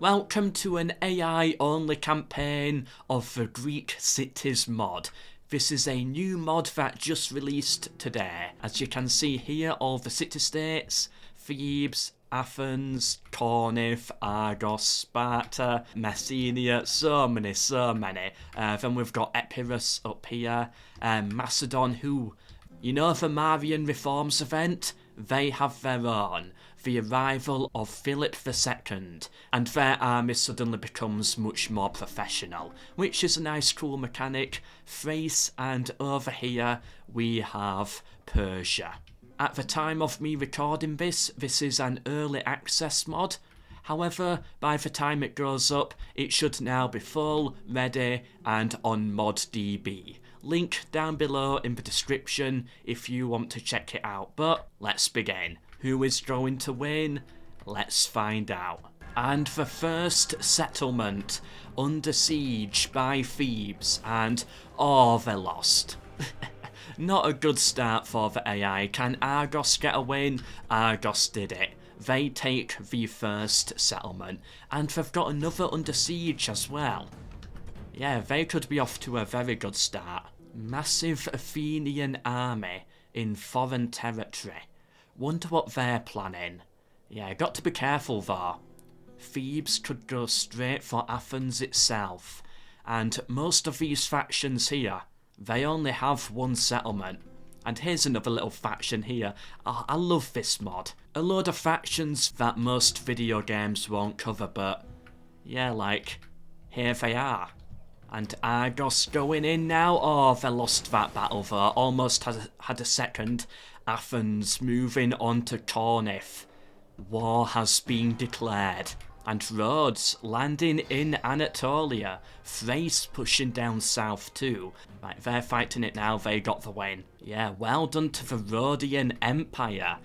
Welcome to an AI-only campaign of the Greek Cities mod. This is a new mod that just released today. As you can see here, all the city-states, Thebes, Athens, Corinth, Argos, Sparta, Macedon, so many. Then we've got Epirus up here, Macedon, who, you know the Marian Reforms event? They have their own. The arrival of Philip II, and their army suddenly becomes much more professional, which is a nice cool mechanic. Thrace, and over here we have Persia. At the time of me recording this is an early access mod. However, by the time it goes up, it should now be full, ready, and on ModDB. Link down below in the description if you want to check it out. But let's begin. Who is going to win? Let's find out. And the first settlement under siege by Thebes, and they're lost. Not a good start for the AI. Can Argos get a win? Argos did it. They take the first settlement, and they've got another under siege as well. Yeah, they could be off to a very good start. Massive Athenian army in foreign territory. Wonder what they're planning. Yeah, got to be careful though. Thebes could go straight for Athens itself, and most of these factions here, they only have one settlement. And here's another little faction here. Oh, I love this mod. A load of factions that most video games won't cover, but yeah, like, here they are. And Argos going in now. Oh, they lost that battle though. Almost had a second. Athens moving on to Corinth. War has been declared. And Rhodes landing in Anatolia. Thrace pushing down south too. Right, they're fighting it now. They got the win. Yeah, well done to the Rhodian Empire.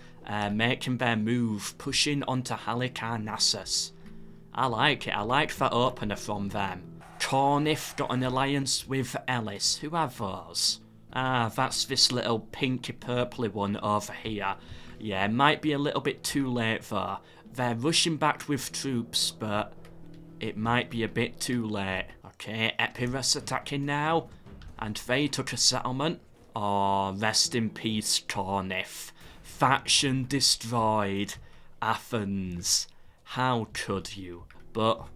Making their move. Pushing onto Halicarnassus. I like it. I like that opener from them. Corinth got an alliance with Elis. Who are those? Ah, that's this little pinky purpley one over here. Yeah, might be a little bit too late though. They're rushing back with troops, but it might be a bit too late. Okay, Epirus attacking now. And they took a settlement. Oh, rest in peace, Corinth. Faction destroyed. Athens. How could you? But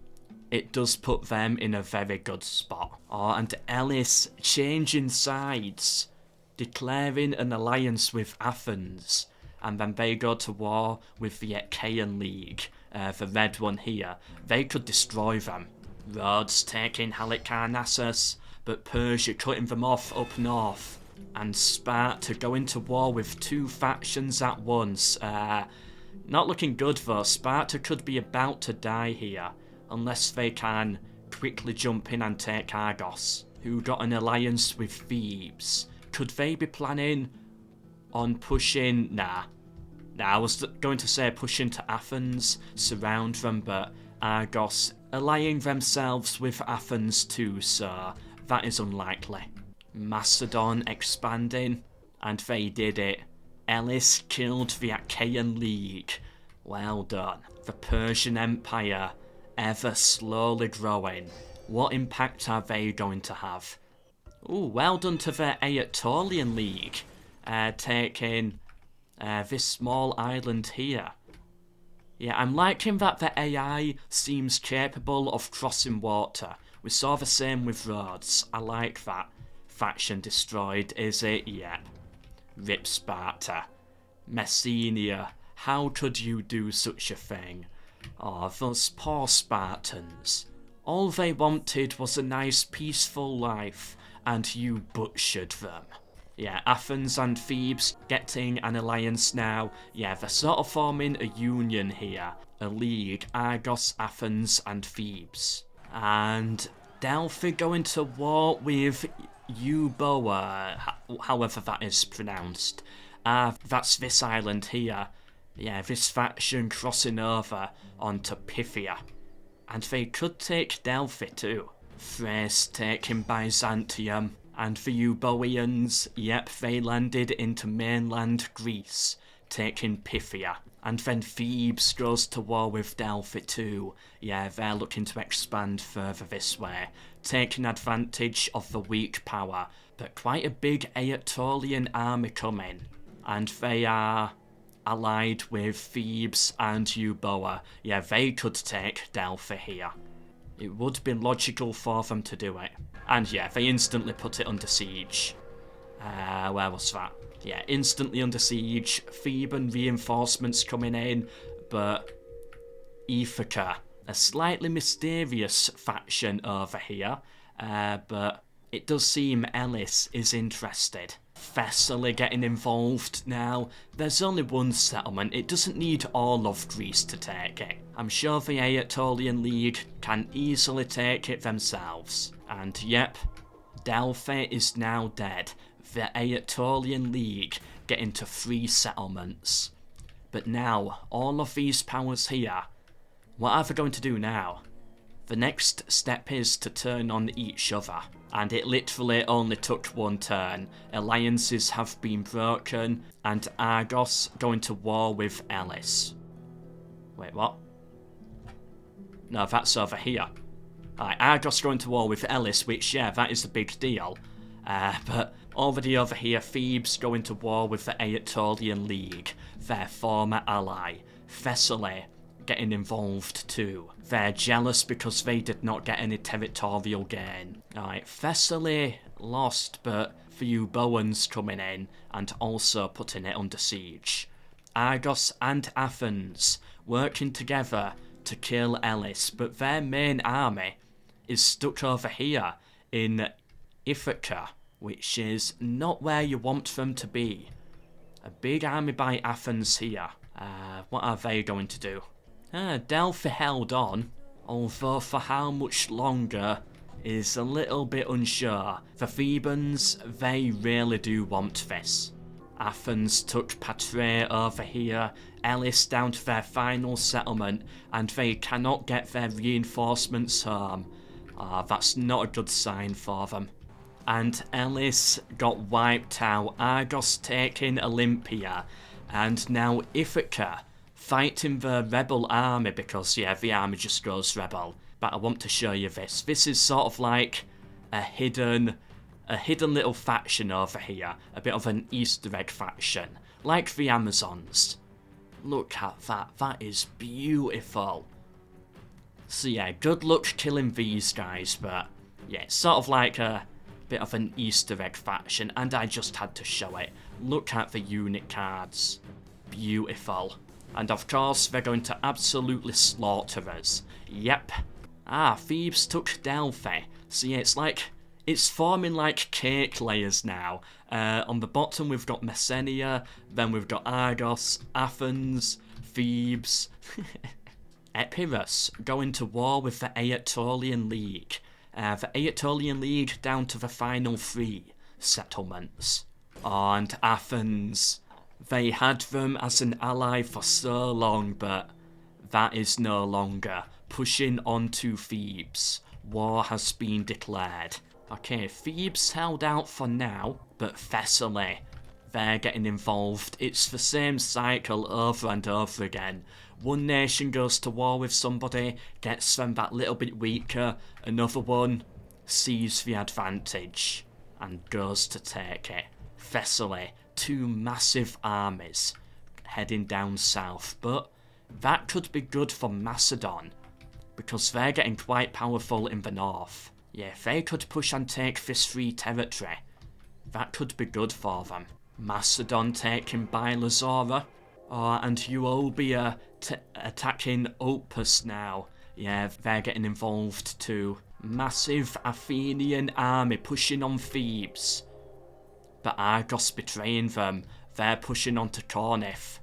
it does put them in a very good spot. Oh, and Elis changing sides, declaring an alliance with Athens, and then they go to war with the Achaean League, the red one here. They could destroy them. Rhodes taking Halicarnassus, but Persia cutting them off up north. And Sparta going to war with two factions at once. Not looking good though. Sparta could be about to die here, unless they can quickly jump in and take Argos, who got an alliance with Thebes. Could they be planning on pushing? Nah, I was going to say pushing to Athens, surround them, but Argos allying themselves with Athens too, so that is unlikely. Macedon expanding, and they did it. Elis killed the Achaean League. Well done. The Persian Empire, ever slowly growing. What impact are they going to have? Ooh, well done to the Anatolian League. Taking this small island here. Yeah, I'm liking that the AI seems capable of crossing water. We saw the same with Rhodes. I like that. Faction destroyed, is it? Yep. Rip Sparta. Messenia. How could you do such a thing? Oh, those poor Spartans. All they wanted was a nice peaceful life, and you butchered them. Yeah, Athens and Thebes getting an alliance now. Yeah, they're sort of forming a union here. A league, Argos, Athens and Thebes. And Delphi going to war with Euboea, however that is pronounced. That's this island here. Yeah, this faction crossing over onto Pythia. And they could take Delphi too. Thrace taking Byzantium. And the Euboeans, yep, they landed into mainland Greece, taking Pythia. And then Thebes goes to war with Delphi too. Yeah, they're looking to expand further this way, taking advantage of the weak power, but quite a big Anatolian army coming. And they are allied with Thebes and Euboea. Yeah, they could take Delphi here. It would be logical for them to do it. And yeah, they instantly put it under siege. Where was that? Yeah, instantly under siege. Theban reinforcements coming in, but Ithaca, a slightly mysterious faction over here, but it does seem Elis is interested. Thessaly getting involved now. There's only one settlement, it doesn't need all of Greece to take it. I'm sure the Anatolian League can easily take it themselves. And yep, Delphi is now dead. The Anatolian League get into 3 settlements. But now, all of these powers here, what are they going to do now? The next step is to turn on each other. And it literally only took one turn. Alliances have been broken, and Argos going to war with Elis. Wait, what? No, that's over here. Alright, Argos going to war with Elis, which, yeah, that is a big deal. But already over here, Thebes going to war with the Anatolian League, their former ally. Thessaly getting involved too. They're jealous because they did not get any territorial gain. Alright, Thessaly lost, but the Euboeans coming in and also putting it under siege. Argos and Athens working together to kill Elis, but their main army is stuck over here in Ithaca, which is not where you want them to be. A big army by Athens here. What are they going to do? Delphi held on, although for how much longer is a little bit unsure. The Thebans, they really do want this. Athens took Portrayed over here, Elis down to their final settlement, and they cannot get their reinforcements home. That's not a good sign for them. And Elis got wiped out, Argos taking Olympia, and now Ithaca fighting the rebel army because, yeah, the army just goes rebel. But I want to show you this. This is sort of like a hidden little faction over here, a bit of an Easter egg faction, like the Amazons. Look at that, that is beautiful. So yeah, good luck killing these guys, but yeah, it's sort of like a bit of an Easter egg faction, and I just had to show it. Look at the unit cards. Beautiful. And of course, they're going to absolutely slaughter us. Yep. Thebes took Delphi. So yeah, it's forming like cake layers now. On the bottom we've got Messenia, then we've got Argos, Athens, Thebes. Epirus going to war with the Anatolian League. The Anatolian League down to the final 3 settlements. And Athens, they had them as an ally for so long, but that is no longer. Pushing on to Thebes. War has been declared. Okay, Thebes held out for now, but Thessaly, they're getting involved. It's the same cycle over and over again. One nation goes to war with somebody, gets them that little bit weaker, another one sees the advantage and goes to take it. Thessaly, 2 massive armies heading down south, but that could be good for Macedon, because they're getting quite powerful in the north. Yeah, if they could push and take this free territory, that could be good for them. Macedon taking Bylazora, and Euboea attacking Opus now. Yeah, they're getting involved too. Massive Athenian army pushing on Thebes. But Argos betraying them. They're pushing on to Kornith.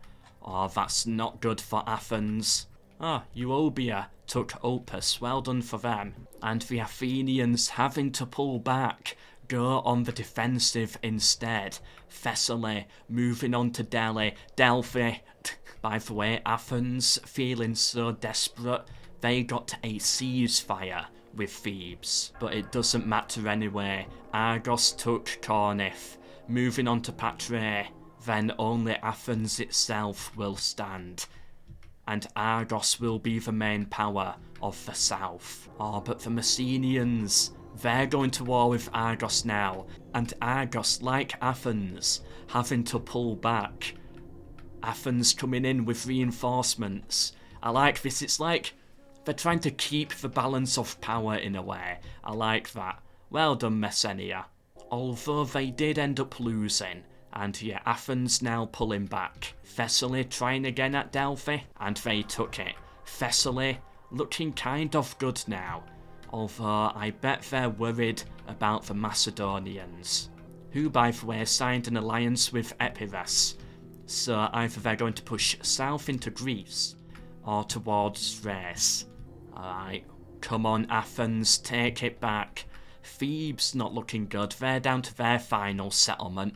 That's not good for Athens. Euboea took Opus, well done for them. And the Athenians having to pull back, go on the defensive instead. Thessaly moving on to Delphi. By the way, Athens feeling so desperate, they got a ceasefire with Thebes. But it doesn't matter anyway. Argos took Kornith. Moving on to Portrayed. then only Athens itself will stand, and Argos will be the main power of the south. Oh, but the Messenians, they're going to war with Argos now, and Argos, like Athens, having to pull back. Athens coming in with reinforcements. I like this, it's like they're trying to keep the balance of power in a way. I like that. Well done, Messenia. Although they did end up losing, and yeah, Athens now pulling back. Thessaly trying again at Delphi, and they took it. Thessaly looking kind of good now, although I bet they're worried about the Macedonians, who by the way signed an alliance with Epirus, so either they're going to push south into Greece, or towards Thrace. Alright, come on Athens, take it back. Thebes not looking good, they're down to their final settlement.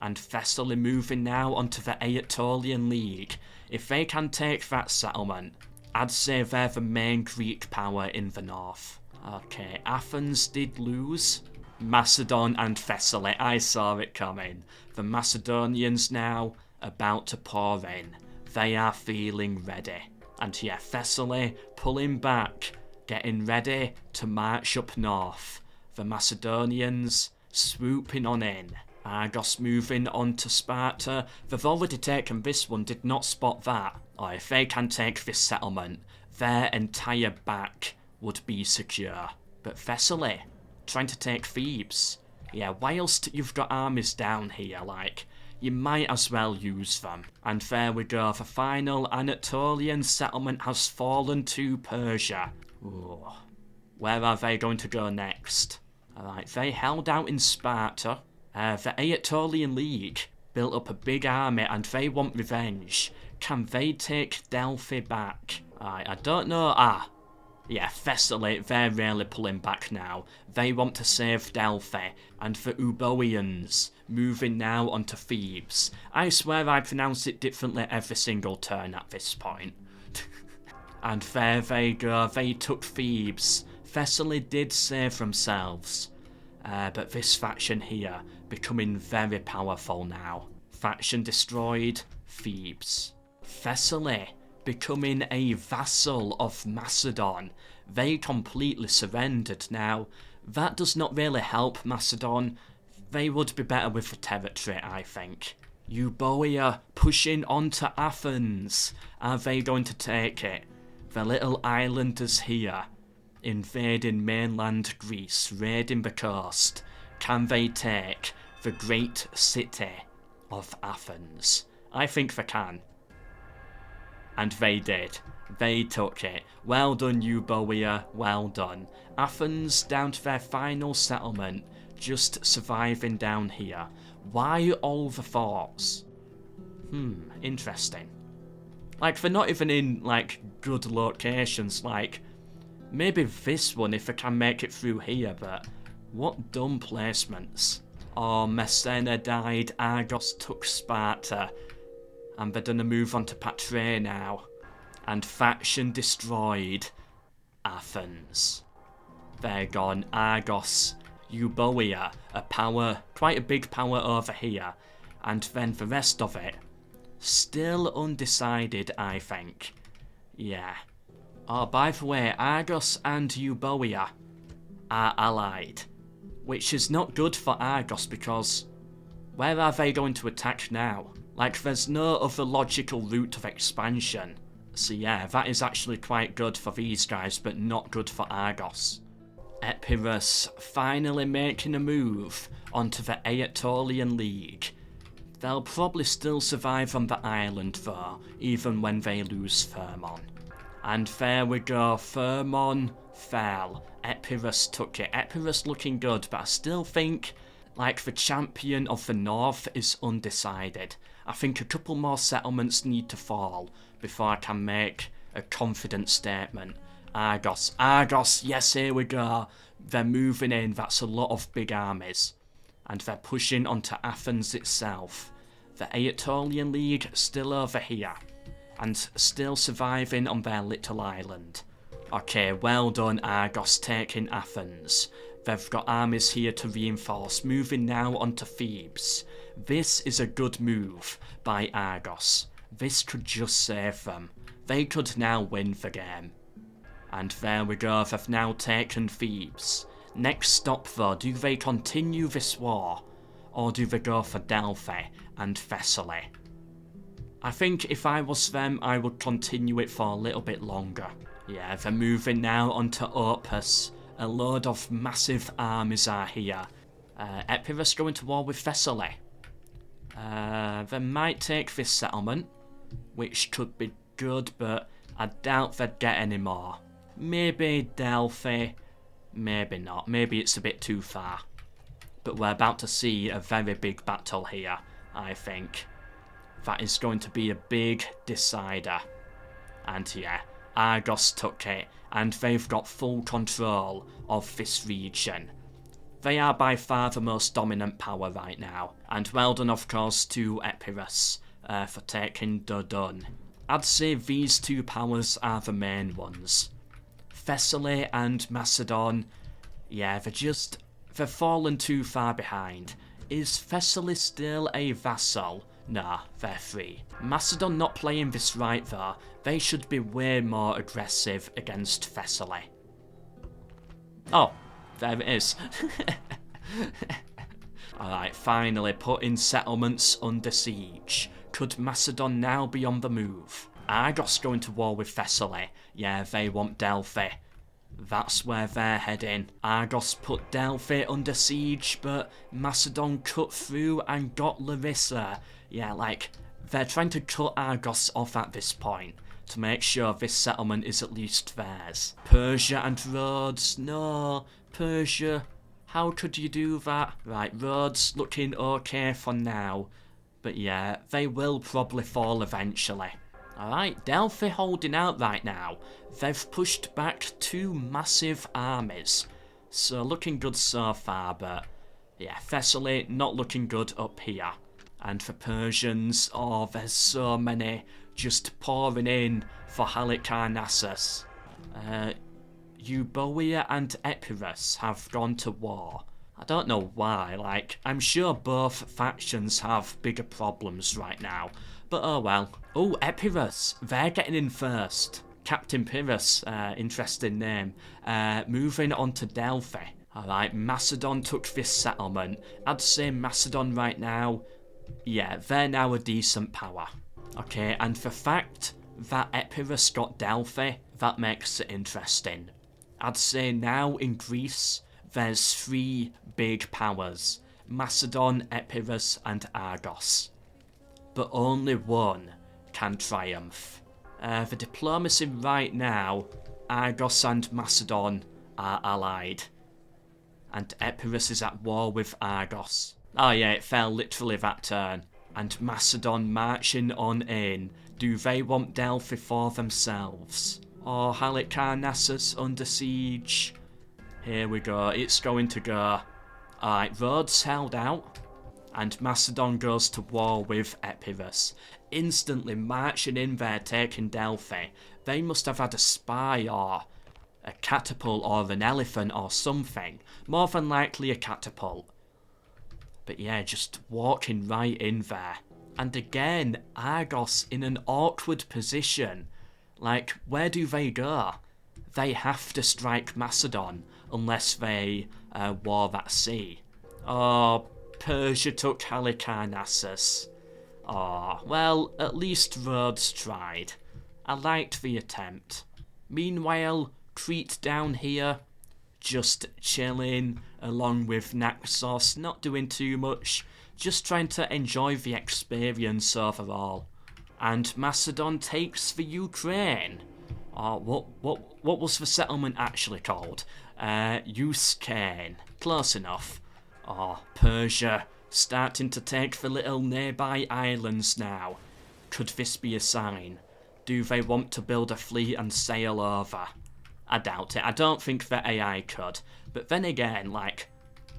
And Thessaly moving now onto the Anatolian League. If they can take that settlement, I'd say they're the main Greek power in the north. Okay, Athens did lose. Macedon and Thessaly, I saw it coming. The Macedonians now about to pour in. They are feeling ready. And yeah, Thessaly pulling back, getting ready to march up north. The Macedonians swooping on in. Argos moving on to Sparta. They've already taken this one, did not spot that. Or if they can take this settlement, their entire back would be secure. But Thessaly, trying to take Thebes. Yeah, whilst you've got armies down here, like, you might as well use them. And there we go, the final Anatolian settlement has fallen to Persia. Ooh. Where are they going to go next? Alright, they held out in Sparta. The Anatolian League built up a big army and they want revenge. Can they take Delphi back? I don't know. Yeah, Thessaly, they're really pulling back now. They want to save Delphi. And the Euboeans, moving now onto Thebes. I swear I pronounce it differently every single turn at this point. And there they go, they took Thebes. Thessaly did save themselves. But this faction here, becoming very powerful now. Faction destroyed, Thebes. Thessaly, becoming a vassal of Macedon. They completely surrendered now. That does not really help Macedon. They would be better with the territory, I think. Euboea pushing onto Athens. Are they going to take it? The little islanders here, invading mainland Greece, raiding the coast. Can they take the great city of Athens? I think they can. And they did. They took it. Well done, Euboea, well done. Athens down to their final settlement, just surviving down here. Why all the forts? Interesting. Like, they're not even in, like, good locations, like, maybe this one if I can make it through here, but what dumb placements. Oh, Messena died, Argos took Sparta, and they're gonna move on to Portrayed now. And faction destroyed, Athens. They're gone, Argos, Euboea, a power, quite a big power over here, and then the rest of it, still undecided, I think. Yeah. Oh, by the way, Argos and Euboea are allied, which is not good for Argos because where are they going to attack now? Like, there's no other logical route of expansion. So yeah, that is actually quite good for these guys, but not good for Argos. Epirus finally making a move onto the Anatolian League. They'll probably still survive on the island though, even when they lose Thermon. And there we go, Thermon fell. Epirus took it. Epirus looking good, but I still think, like, the champion of the north is undecided. I think a couple more settlements need to fall before I can make a confident statement. Argos, Argos, yes, here we go. They're moving in, that's a lot of big armies. And they're pushing onto Athens itself. The Anatolian League still over here. And still surviving on their little island. Okay, well done Argos taking Athens. They've got armies here to reinforce, moving now onto Thebes. This is a good move by Argos. This could just save them. They could now win the game. And there we go, they've now taken Thebes. Next stop though, do they continue this war? Or do they go for Delphi and Thessaly? I think if I was them, I would continue it for a little bit longer. Yeah, they're moving now onto Opus. A load of massive armies are here. Epirus going to war with Thessaly. They might take this settlement, which could be good, but I doubt they'd get any more. Maybe Delphi, maybe not. Maybe it's a bit too far. But we're about to see a very big battle here, I think. That is going to be a big decider. And yeah, Argos took it, and they've got full control of this region. They are by far the most dominant power right now. And well done, of course, to Epirus for taking Dodon. I'd say these two powers are the main ones. Thessaly and Macedon, yeah, they've fallen too far behind. Is Thessaly still a vassal? Nah, they're free. Macedon not playing this right though. They should be way more aggressive against Thessaly. Oh, there it is. Alright, finally putting settlements under siege. Could Macedon now be on the move? Argos going to war with Thessaly. Yeah, they want Delphi. That's where they're heading. Argos put Delphi under siege, but Macedon cut through and got Larissa. Yeah, like, they're trying to cut Argos off at this point to make sure this settlement is at least theirs. Persia and Rhodes. No, Persia. How could you do that? Right, Rhodes looking okay for now. But yeah, they will probably fall eventually. Alright, Delphi holding out right now. They've pushed back 2 massive armies. So looking good so far, but yeah, Thessaly not looking good up here. And for Persians, oh, there's so many just pouring in for Halicarnassus. Euboea and Epirus have gone to war. I don't know why, like, I'm sure both factions have bigger problems right now. But oh well. Oh, Epirus, they're getting in first. Captain Pyrrhus, interesting name. Moving on to Delphi. Alright, Macedon took this settlement. I'd say Macedon right now, yeah, they're now a decent power. Okay, and the fact that Epirus got Delphi, that makes it interesting. I'd say now in Greece, there's 3 big powers. Macedon, Epirus, and Argos. But only one can triumph. The diplomacy right now, Argos and Macedon are allied. And Epirus is at war with Argos. Oh yeah, it fell literally that turn. And Macedon marching on in. Do they want Delphi for themselves? Oh, Halicarnassus under siege. Here we go, it's going to go. Alright, Rhodes held out. And Macedon goes to war with Epirus. Instantly marching in there, taking Delphi. They must have had a spy or a catapult or an elephant or something. More than likely a catapult. But yeah, just walking right in there. And again, Argos in an awkward position. Like, where do they go? They have to strike Macedon unless they war that sea. Oh, Persia took Halicarnassus. Oh, well, at least Rhodes tried. I liked the attempt. Meanwhile, Crete down here, just chilling along with Naxos, not doing too much, just trying to enjoy the experience overall. And Macedon takes the Ukraine. Oh, what was the settlement actually called? Euskane. Close enough. Oh, Persia starting to take the little nearby islands now. Could this be a sign? Do they want to build a fleet and sail over? I doubt it. I don't think the AI could. But then again, like,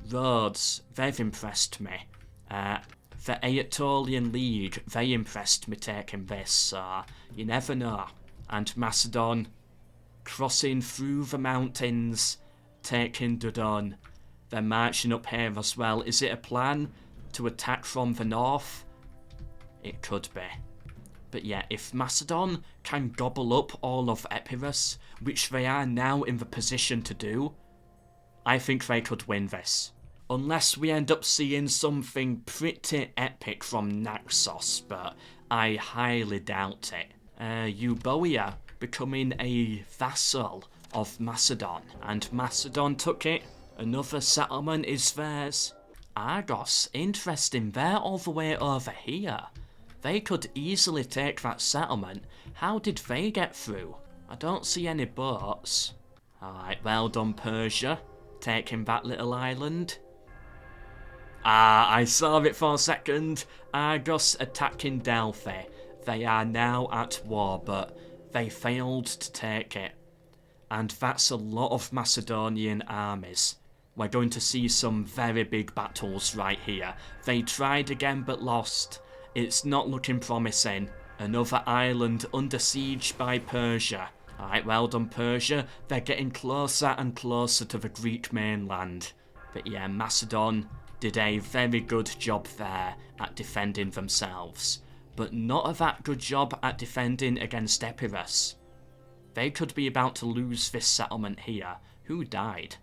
Rhodes, they've impressed me. The Anatolian League, they impressed me taking this, so you never know. And Macedon, crossing through the mountains, taking Dodon. They're marching up here as well. Is it a plan to attack from the north? It could be. But yeah, if Macedon can gobble up all of Epirus, which they are now in the position to do, I think they could win this. Unless we end up seeing something pretty epic from Naxos, but I highly doubt it. Euboea becoming a vassal of Macedon, and Macedon took it. Another settlement is theirs. Argos, interesting, they're all the way over here. They could easily take that settlement. How did they get through? I don't see any boats. Alright, well done Persia, taking that little island. Ah, I saw it for a second. Argos attacking Delphi. They are now at war, but they failed to take it. And that's a lot of Macedonian armies. We're going to see some very big battles right here. They tried again but lost. It's not looking promising. Another island under siege by Persia. Alright, well done Persia. They're getting closer and closer to the Greek mainland. But yeah, Macedon did a very good job there at defending themselves. But not a that good job at defending against Epirus. They could be about to lose this settlement here. Who died?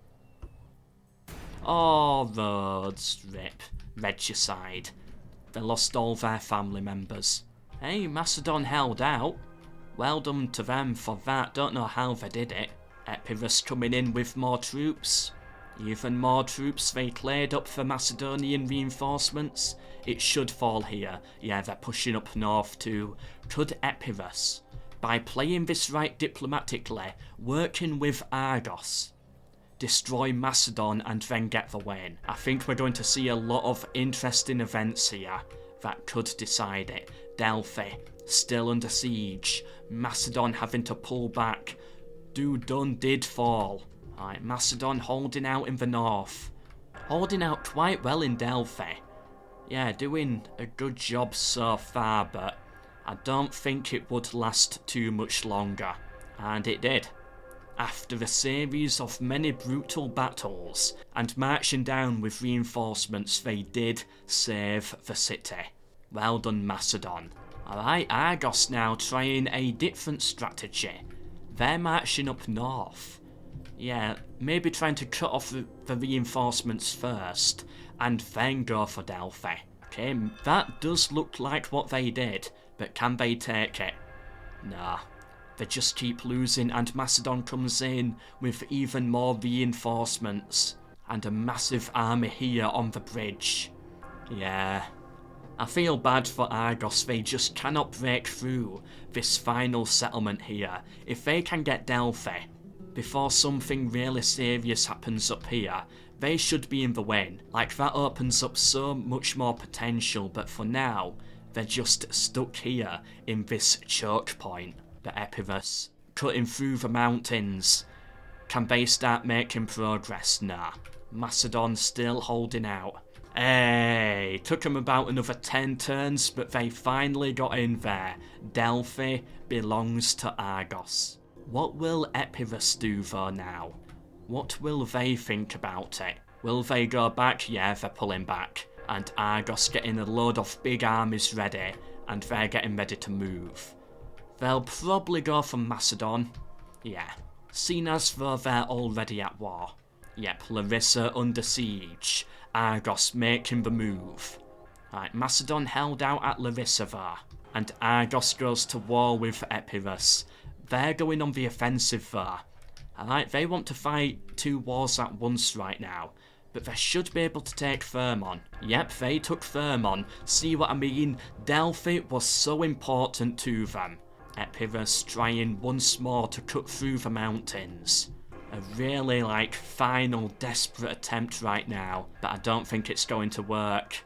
Oh, roads, rip. Regicide. They lost all their family members. Hey, Macedon held out. Well done to them for that. Don't know how they did it. Epirus coming in with more troops. Even more troops. They cleared up for Macedonian reinforcements. It should fall here. Yeah, they're pushing up north too. Could Epirus, by playing this right diplomatically, working with Argos, destroy Macedon and then get the win? I think we're going to see a lot of interesting events here that could decide it. Delphi still under siege. Macedon having to pull back. Dudun did fall. Alright, Macedon holding out in the north. Holding out quite well in Delphi. Yeah, doing a good job so far, but I don't think it would last too much longer. And it did. After a series of many brutal battles and marching down with reinforcements, they did save the city. Well done Macedon. Alright, Argos now trying a different strategy. They're marching up north. Yeah, maybe trying to cut off the reinforcements first, and then go for Delphi. Okay, that does look like what they did, but can they take it? Nah. They just keep losing, and Macedon comes in with even more reinforcements, and a massive army here on the bridge. Yeah. I feel bad for Argos, they just cannot break through this final settlement here. If they can get Delphi before something really serious happens up here, they should be in the win. Like, that opens up so much more potential, but for now, they're just stuck here in this choke point. The Epirus cutting through the mountains. Can they start making progress? Nah. Macedon still holding out. Hey, took them about another 10 turns, but they finally got in there. Delphi belongs to Argos. What will Epirus do though now? What will they think about it? Will they go back? Yeah, they're pulling back. And Argos getting a load of big armies ready, and they're getting ready to move. They'll probably go for Macedon. Yeah. Seen as though they're already at war. Yep, Larissa under siege. Argos making the move. Right, Macedon held out at Larissa there. And Argos goes to war with Epirus. They're going on the offensive there. Alright, they want to fight 2 wars at once right now. But they should be able to take Thermon. Yep, they took Thermon. See what I mean? Delphi was so important to them. Epirus trying once more to cut through the mountains. A really, final desperate attempt right now, but I don't think it's going to work.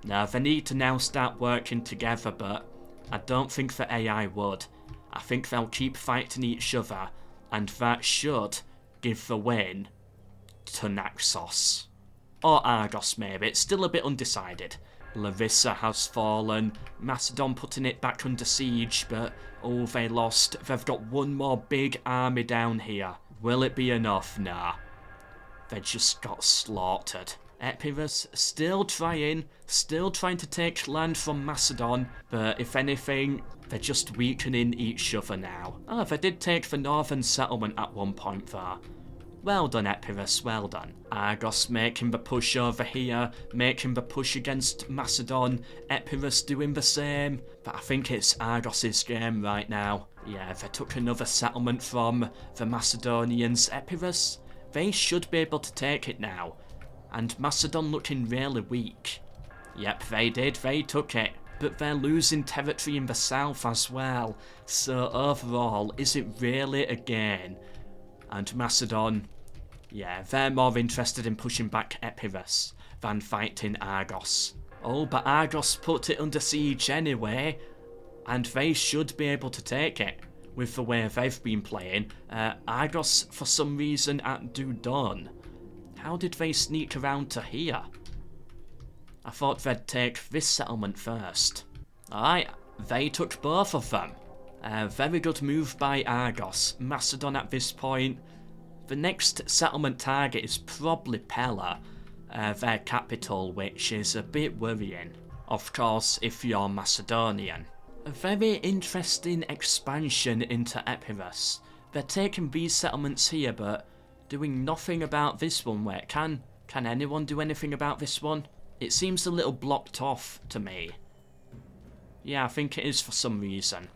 Now, they need to now start working together, but I don't think the AI would. I think they'll keep fighting each other, and that should give the win to Naxos. Or Argos maybe, it's still a bit undecided. Larissa has fallen, Macedon putting it back under siege, but oh, they lost. They've got one more big army down here. Will it be enough? Nah. they just got slaughtered. Epirus still trying to take land from Macedon, but if anything, they're just weakening each other now. Oh, they did take the northern settlement at one point though. Well done, Epirus, well done. Argos making the push over here, making the push against Macedon. Epirus doing the same. But I think it's Argos's game right now. Yeah, they took another settlement from the Macedonians. Epirus, they should be able to take it now. And Macedon looking really weak. Yep, they did, they took it. But they're losing territory in the south as well. So overall, is it really a gain? And Macedon, yeah, they're more interested in pushing back Epirus than fighting Argos. Oh, but Argos put it under siege anyway, and they should be able to take it with the way they've been playing. Argos, for some reason, at Dudon. How did they sneak around to here? I thought they'd take this settlement first. Alright, they took both of them. Very good move by Argos. Macedon at this point. The next settlement target is probably Pella, their capital, which is a bit worrying. Of course, if you're Macedonian. A very interesting expansion into Epirus. They're taking these settlements here, but doing nothing about this one. Wait, can anyone do anything about this one? It seems a little blocked off to me. Yeah, I think it is for some reason.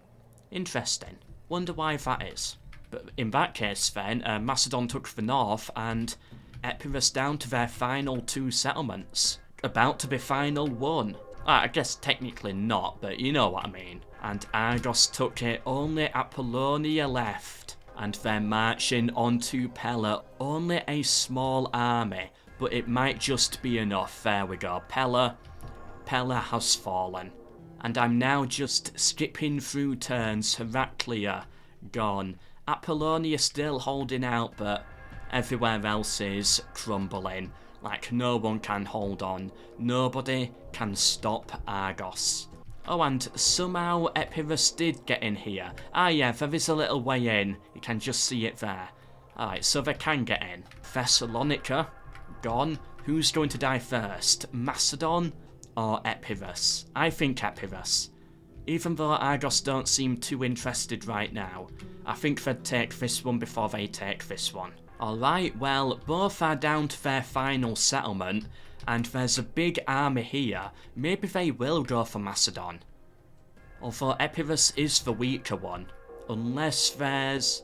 Interesting. Wonder why that is. But in that case then, Macedon took the north and Epirus down to their final 2 settlements. About to be final 1. I guess technically not, but you know what I mean. And Argos took it, only Apollonia left. And they're marching onto Pella, only a small army, but it might just be enough. There we go, Pella has fallen. And I'm now just skipping through turns. Heraclea, gone. Apollonia still holding out, but everywhere else is crumbling. Like, no one can hold on. Nobody can stop Argos. Oh, and somehow Epirus did get in here. Ah yeah, there is a little way in. You can just see it there. Alright, so they can get in. Thessalonica, gone. Who's going to die first? Macedon or Epirus? I think Epirus. Even though Argos don't seem too interested right now, I think they'd take this one before they take this one. Alright, well, both are down to their final settlement, and there's a big army here. Maybe they will go for Macedon. Although Epirus is the weaker one. Unless there's...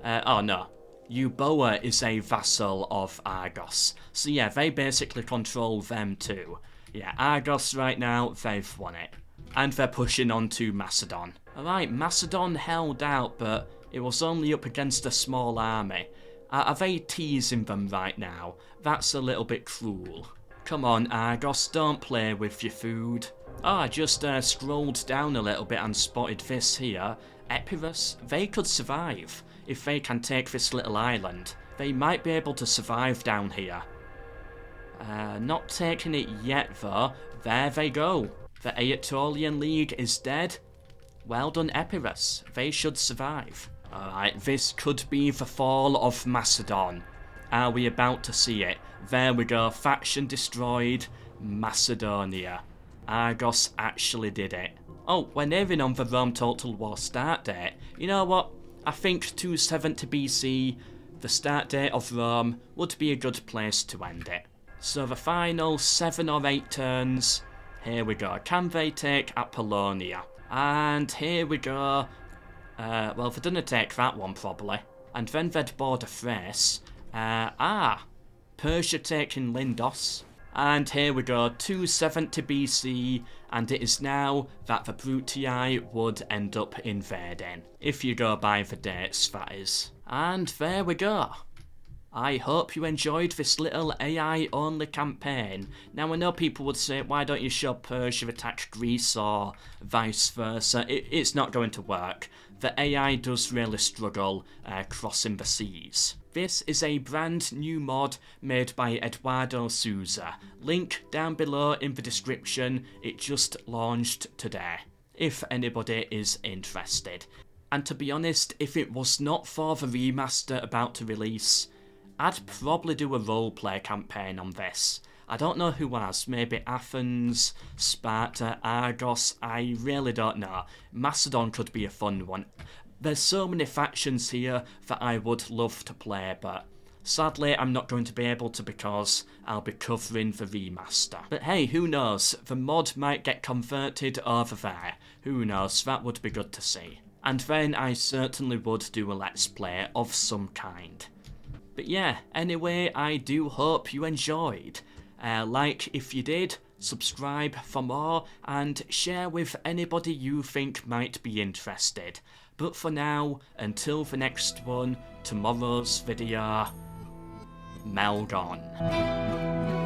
oh no. Euboea is a vassal of Argos. So yeah, they basically control them too. Yeah, Argos right now, they've won it. And they're pushing on to Macedon. Alright, Macedon held out, but it was only up against a small army. Are they teasing them right now? That's a little bit cruel. Come on, Argos, don't play with your food. Oh, I just scrolled down a little bit and spotted this here. Epirus, they could survive. If they can take this little island, they might be able to survive down here. Not taking it yet though. There they go. The Anatolian League is dead. Well done, Epirus. They should survive. Alright, this could be the fall of Macedon. Are we about to see it? There we go, faction destroyed, Macedonia. Argos actually did it. Oh, we're nearing on the Rome Total War start date. You know what? I think 270 BC, the start date of Rome, would be a good place to end it. So the final 7 or 8 turns, here we go. Can they take Apollonia? And here we go. Well, they're gonna take that one probably. And then they'd board a Thrace. Persia taking Lindos. And here we go, 270 BC, and it is now that the Brutii would end up invading. If you go by the dates, that is. And there we go. I hope you enjoyed this little AI-only campaign. Now, I know people would say, why don't you show Persia attack Greece or vice versa? It's not going to work. The AI does really struggle crossing the seas. This is a brand new mod made by Eduardo Souza. Link down below in the description. It just launched today, if anybody is interested. And to be honest, if it was not for the remaster about to release, I'd probably do a roleplay campaign on this. I don't know who has, maybe Athens, Sparta, Argos, I really don't know. Macedon could be a fun one. There's so many factions here that I would love to play, but sadly I'm not going to be able to because I'll be covering the remaster. But hey, who knows, the mod might get converted over there. Who knows, that would be good to see. And then I certainly would do a let's play of some kind. But yeah, anyway, I do hope you enjoyed. Like if you did, subscribe for more, and share with anybody you think might be interested. But for now, until the next one, tomorrow's video, MELKOR.